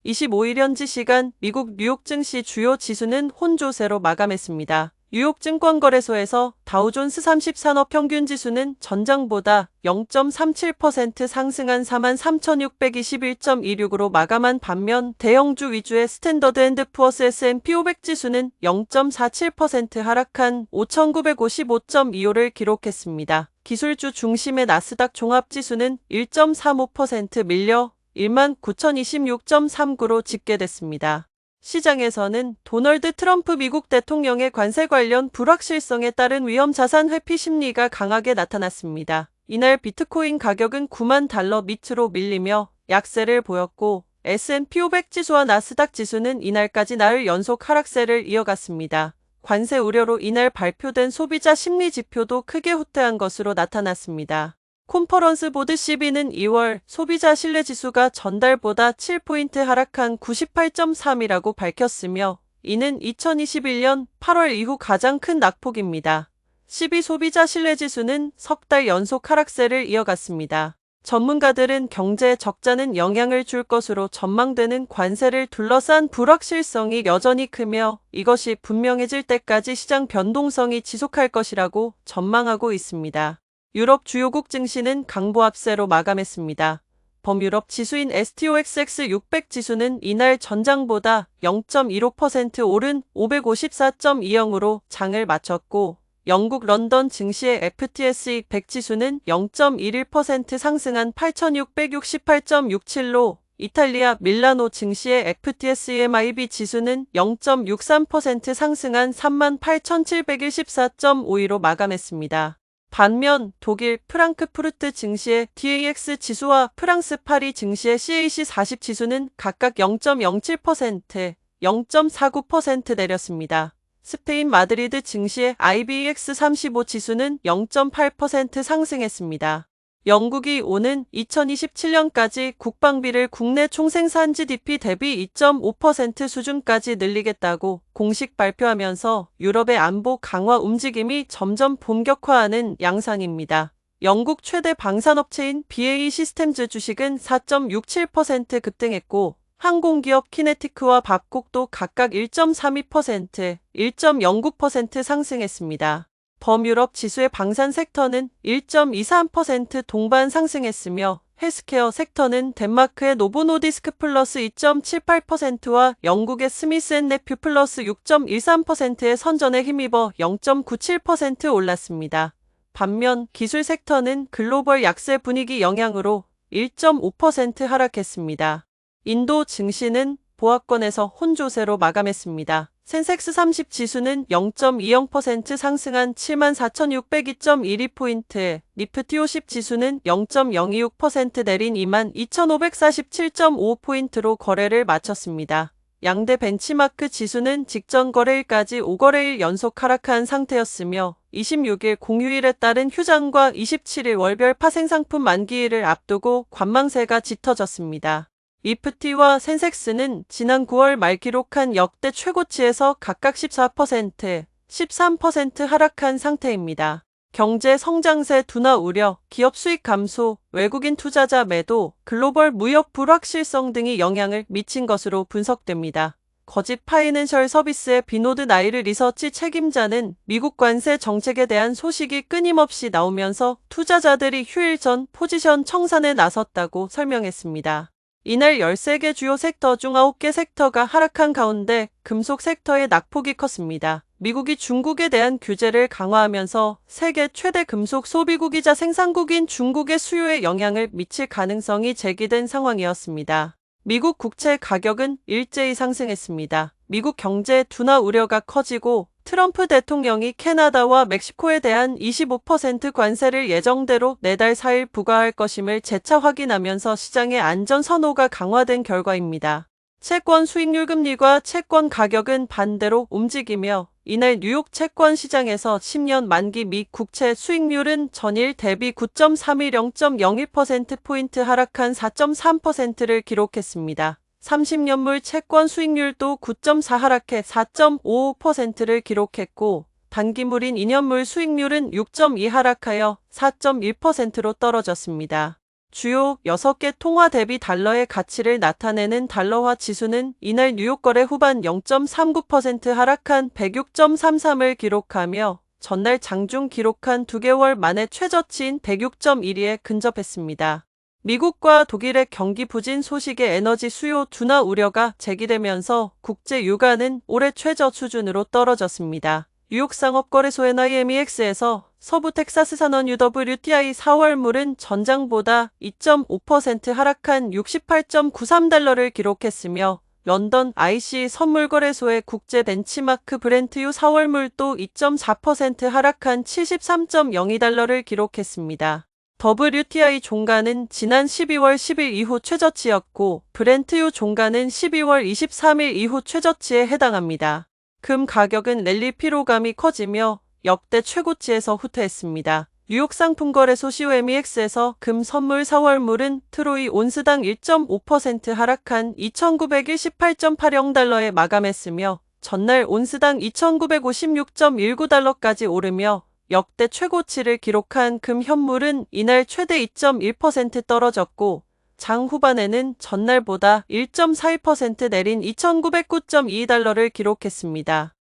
25일 현지 시간 미국 뉴욕 증시 주요 지수는 혼조세로 마감했습니다. 뉴욕 증권거래소에서 다우존스 30 산업평균 지수는 전장보다 0.37% 상승한 43,621.26으로 마감한 반면 대형주 위주의 스탠더드 앤드 푸어스 S&P 500 지수는 0.47% 하락한 5,955.25를 기록했습니다. 기술주 중심의 나스닥 종합지수는 1.35% 밀려 19,026.39로 집계됐습니다. 시장에서는 도널드 트럼프 미국 대통령의 관세 관련 불확실성에 따른 위험 자산 회피 심리가 강하게 나타났습니다. 이날 비트코인 가격은 9만 달러 밑으로 밀리며 약세를 보였고 S&P 500 지수와 나스닥 지수는 이날까지 나흘 연속 하락세를 이어갔습니다. 관세 우려로 이날 발표된 소비자 심리 지표도 크게 후퇴한 것으로 나타났습니다. 컨퍼런스 보드 CB는 2월 소비자 신뢰지수가 전달보다 7포인트 하락한 98.3이라고 밝혔으며 이는 2021년 8월 이후 가장 큰 낙폭입니다. CB 소비자 신뢰지수는 석 달 연속 하락세를 이어갔습니다. 전문가들은 경제 적자는 영향을 줄 것으로 전망되는 관세를 둘러싼 불확실성이 여전히 크며 이것이 분명해질 때까지 시장 변동성이 지속할 것이라고 전망하고 있습니다. 유럽 주요국 증시는 강보합세로 마감했습니다. 범유럽 지수인 STOXX 600 지수는 이날 전장보다 0.15% 오른 554.20으로 장을 마쳤고 영국 런던 증시의 FTSE 100 지수는 0.11% 상승한 8,668.67로 이탈리아 밀라노 증시의 FTSE-MIB 지수는 0.63% 상승한 38,714.52로 마감했습니다. 반면 독일 프랑크푸르트 증시의 DAX 지수와 프랑스 파리 증시의 CAC 40 지수는 각각 0.07%, 0.49% 내렸습니다. 스페인 마드리드 증시의 IBEX 35 지수는 0.8% 상승했습니다. 영국이 오는 2027년까지 국방비를 국내 총생산 GDP 대비 2.5% 수준까지 늘리겠다고 공식 발표하면서 유럽의 안보 강화 움직임이 점점 본격화하는 양상입니다. 영국 최대 방산업체인 BAE 시스템즈 주식은 4.67% 급등했고 항공기업 키네티크와 밥콕도 각각 1.32%, 1.09% 상승했습니다. 범유럽 지수의 방산 섹터는 1.23% 동반 상승했으며 헬스케어 섹터는 덴마크의 노보노디스크 플러스 2.78%와 영국의 스미스앤네퓨 플러스 6.13%의 선전에 힘입어 0.97% 올랐습니다. 반면 기술 섹터는 글로벌 약세 분위기 영향으로 1.5% 하락했습니다. 인도 증시는 보합권에서 혼조세로 마감했습니다. 센섹스 30 지수는 0.20% 상승한 74,602.12포인트, 니프티 50 지수는 0.026% 내린 22,547.5포인트로 거래를 마쳤습니다. 양대 벤치마크 지수는 직전 거래일까지 5거래일 연속 하락한 상태였으며 26일 공휴일에 따른 휴장과 27일 월별 파생상품 만기일을 앞두고 관망세가 짙어졌습니다. 이프티와 센섹스는 지난 9월 말 기록한 역대 최고치에서 각각 14%, 13% 하락한 상태입니다. 경제 성장세 둔화 우려, 기업 수익 감소, 외국인 투자자 매도, 글로벌 무역 불확실성 등이 영향을 미친 것으로 분석됩니다. 거짓 파이낸셜 서비스의 비노드 나이르 리서치 책임자는 미국 관세 정책에 대한 소식이 끊임없이 나오면서 투자자들이 휴일 전 포지션 청산에 나섰다고 설명했습니다. 이날 13개 주요 섹터 중 9개 섹터가 하락한 가운데 금속 섹터의 낙폭이 컸습니다. 미국이 중국에 대한 규제를 강화하면서 세계 최대 금속 소비국이자 생산국인 중국의 수요에 영향을 미칠 가능성이 제기된 상황이었습니다. 미국 국채 가격은 일제히 상승했습니다. 미국 경제 둔화 우려가 커지고 트럼프 대통령이 캐나다와 멕시코에 대한 25% 관세를 예정대로 내달 4일 부과할 것임을 재차 확인하면서 시장의 안전 선호가 강화된 결과입니다. 채권 수익률 금리과 채권 가격은 반대로 움직이며 이날 뉴욕 채권 시장에서 10년 만기 미 국채 수익률은 전일 대비 9.31 0.01%포인트 하락한 4.3%를 기록했습니다. 30년물 채권 수익률도 9.4 하락해 4.55%를 기록했고 단기물인 2년물 수익률은 6.2 하락하여 4.1%로 떨어졌습니다. 주요 6개 통화 대비 달러의 가치를 나타내는 달러화 지수는 이날 뉴욕 거래 후반 0.39% 하락한 106.33을 기록하며 전날 장중 기록한 2개월 만에 최저치인 106.12에 근접했습니다. 미국과 독일의 경기 부진 소식에 에너지 수요 둔화 우려가 제기되면서 국제 유가는 올해 최저 수준으로 떨어졌습니다. 뉴욕 상업거래소 NYMEX에서 서부 텍사스 산원 UWTI 4월물은 전장보다 2.5% 하락한 68.93달러를 기록했으며 런던 IC 선물거래소의 국제 벤치마크 브렌트유 4월물도 2.4% 하락한 73.02달러를 기록했습니다. WTI 종가는 지난 12월 10일 이후 최저치였고 브렌트유 종가는 12월 23일 이후 최저치에 해당합니다. 금 가격은 랠리 피로감이 커지며 역대 최고치에서 후퇴했습니다. 뉴욕 상품거래소 COMEX에서 금 선물 4월물은 트로이 온스당 1.5% 하락한 2,918.80달러에 마감했으며 전날 온스당 2,956.19달러까지 오르며 역대 최고치를 기록한 금 현물은 이날 최대 2.1% 떨어졌고 장 후반에는 전날보다 1.42% 내린 2,909.22달러를 기록했습니다.